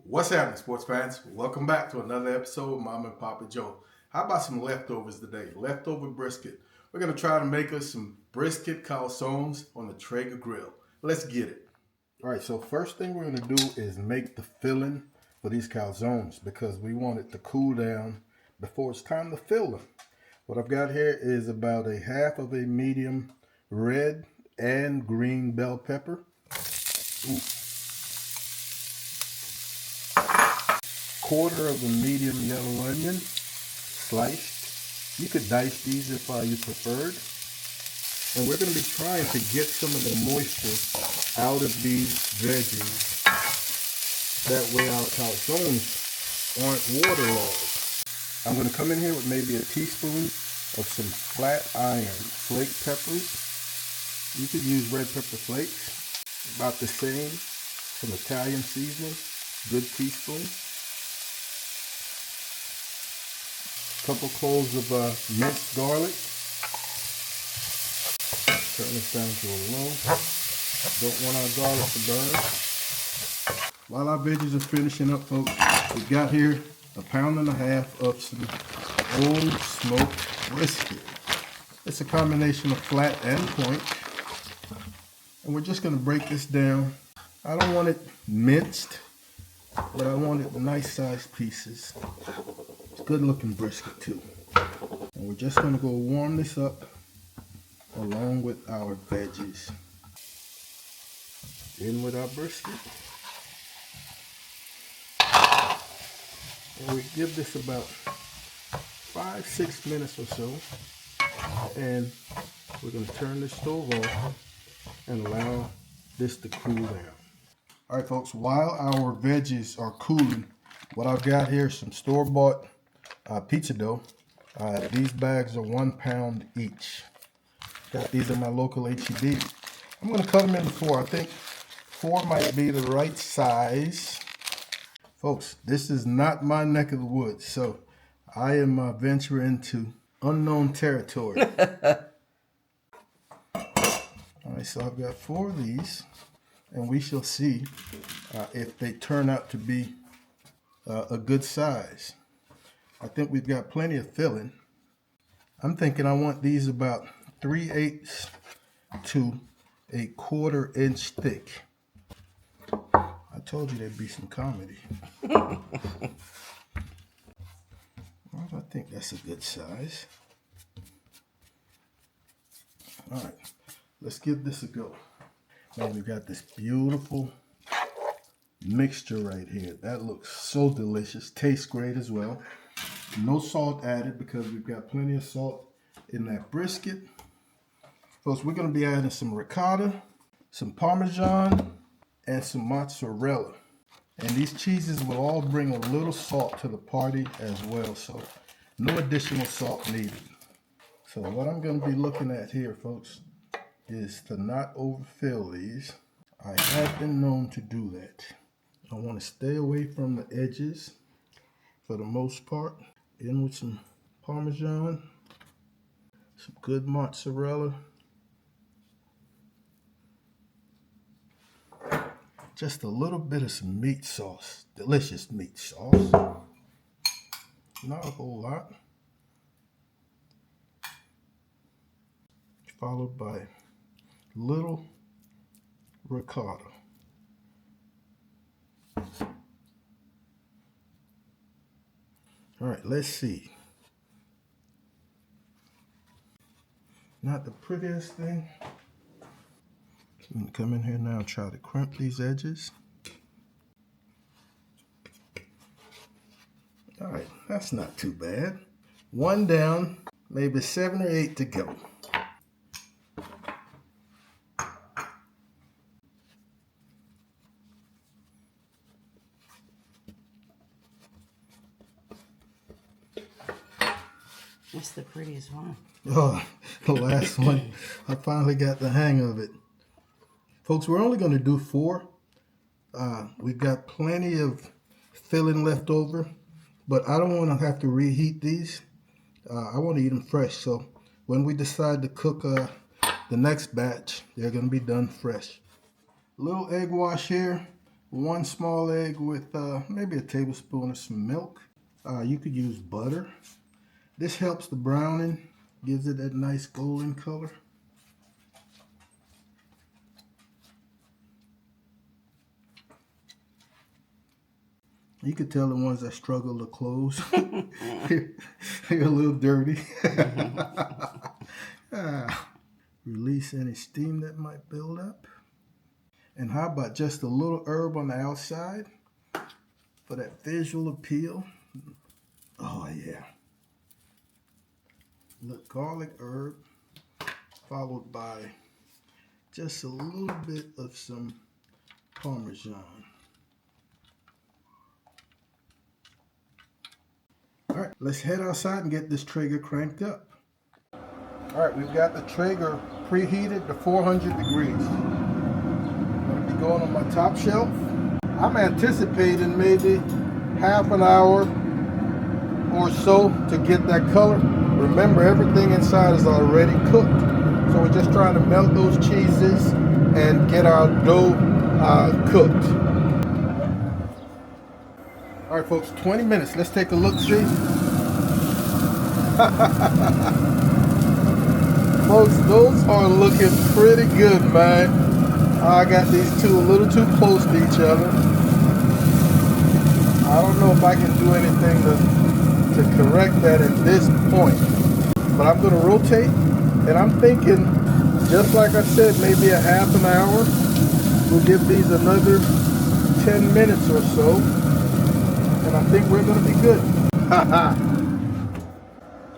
What's happening, sports fans? Welcome back to another episode of Mom and Papa Joe. How about some leftovers today? Leftover brisket. We're going to try to make us some brisket calzones on the Traeger grill. Let's get it. All right, so first thing we're going to do is make the filling for these calzones because we want it to cool down before it's time to fill them. What I've got here is about a half of a medium red and green bell pepper. Ooh. Quarter of a medium yellow onion, sliced. You could dice these if you preferred. And we're going to be trying to get some of the moisture out of these veggies. That way our calzones aren't waterlogged. I'm going to come in here with maybe a teaspoon of some flat iron flake peppers. You could use red pepper flakes. About the same. Some Italian seasoning, good teaspoon. Couple cloves of minced garlic. Turn this down to a low. Don't want our garlic to burn. While our veggies are finishing up, folks, we've got here 1.5 pounds of some old smoked brisket. It's a combination of flat and point. And we're just going to break this down. I don't want it minced, but I want it nice sized pieces. Good looking brisket too. And we're just going to go warm this up along with our veggies. In with our brisket. And we give this about 5-6 minutes or so. And we're going to turn the stove off and allow this to cool down. Alright folks, while our veggies are cooling, what I've got here is some store-bought pizza dough. These bags are 1 pound each. Got these in my local H-E-B. I'm going to cut them into 4. I think 4 might be the right size. Folks, this is not my neck of the woods, so I am venturing into unknown territory. Alright, so I've got 4 of these, and we shall see if they turn out to be a good size. I think we've got plenty of filling. I'm thinking I want these about 3/8 to 1/4 inch thick. I told you there'd be some comedy. Well, I think that's a good size. All right, let's give this a go. Now we got this beautiful mixture right here. That looks so delicious. Tastes great as well. No salt added because we've got plenty of salt in that brisket. Folks, we're going to be adding some ricotta, some Parmesan, and some mozzarella. And these cheeses will all bring a little salt to the party as well, so no additional salt needed. So what I'm going to be looking at here, folks, is to not overfill these. I have been known to do that. I want to stay away from the edges for the most part. In with some Parmesan, some good mozzarella, just a little bit of some meat sauce, delicious meat sauce, not a whole lot, followed by little ricotta. All right, let's see. Not the prettiest thing. I'm going to come in here now and try to crimp these edges. All right, that's not too bad. 1 down, maybe 7 or 8 to go. What's the prettiest one? Oh, the last one. I finally got the hang of it. Folks, we're only going to do 4. We've got plenty of filling left over, but I don't want to have to reheat these. I want to eat them fresh, so when we decide to cook the next batch, they're going to be done fresh. Little egg wash here. 1 small egg with maybe a tablespoon of some milk. You could use butter. This helps the browning, gives it that nice golden color. You could tell the ones that struggle to close. They're a little dirty. Release any steam that might build up. And how about just a little herb on the outside for that visual appeal? Oh yeah. Look, garlic herb followed by just a little bit of some Parmesan. All right, let's head outside and get this Traeger cranked up. All right, we've got the Traeger preheated to 400 degrees. I'm going to be going on my top shelf. I'm anticipating maybe half an hour or so to get that color. Remember, everything inside is already cooked. So we're just trying to melt those cheeses and get our dough cooked. All right, folks, 20 minutes. Let's take a look-see. Folks, those are looking pretty good, man. I got these two a little too close to each other. I don't know if I can do anything to correct that at this point. But I'm going to rotate, and I'm thinking, just like I said, maybe a half an hour. We'll give these another 10 minutes or so. And I think we're going to be good.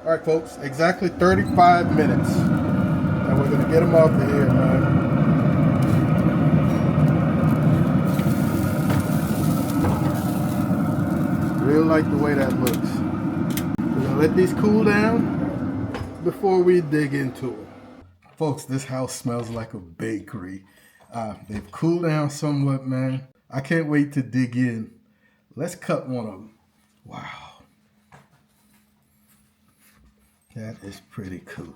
All right, folks, exactly 35 minutes. And we're going to get them off of here, man. Real like the way that looks. We're going to let these cool down before we dig into them. Folks, this house smells like a bakery. They've cooled down somewhat, man. I can't wait to dig in. Let's cut one of them. Wow. That is pretty cool.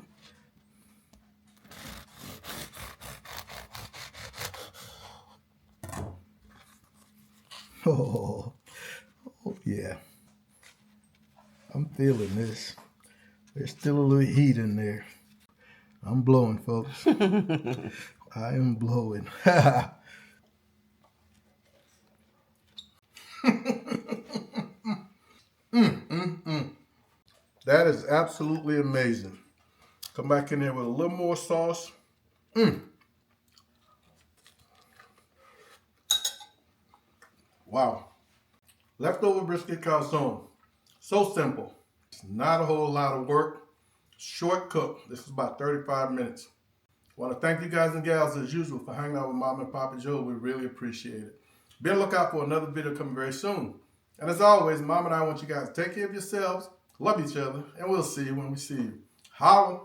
Oh yeah. I'm feeling this. There's still a little heat in there. I'm blowing, folks. I am blowing. That is absolutely amazing. Come back in there with a little more sauce. Wow. Leftover Brisket Calzone. So simple. It's not a whole lot of work. Short cook. This is about 35 minutes. I want to thank you guys and gals as usual for hanging out with Mom and Papa Joe. We really appreciate it. Be on the lookout for another video coming very soon. And as always, Mom and I want you guys to take care of yourselves, love each other, and we'll see you when we see you. Holla!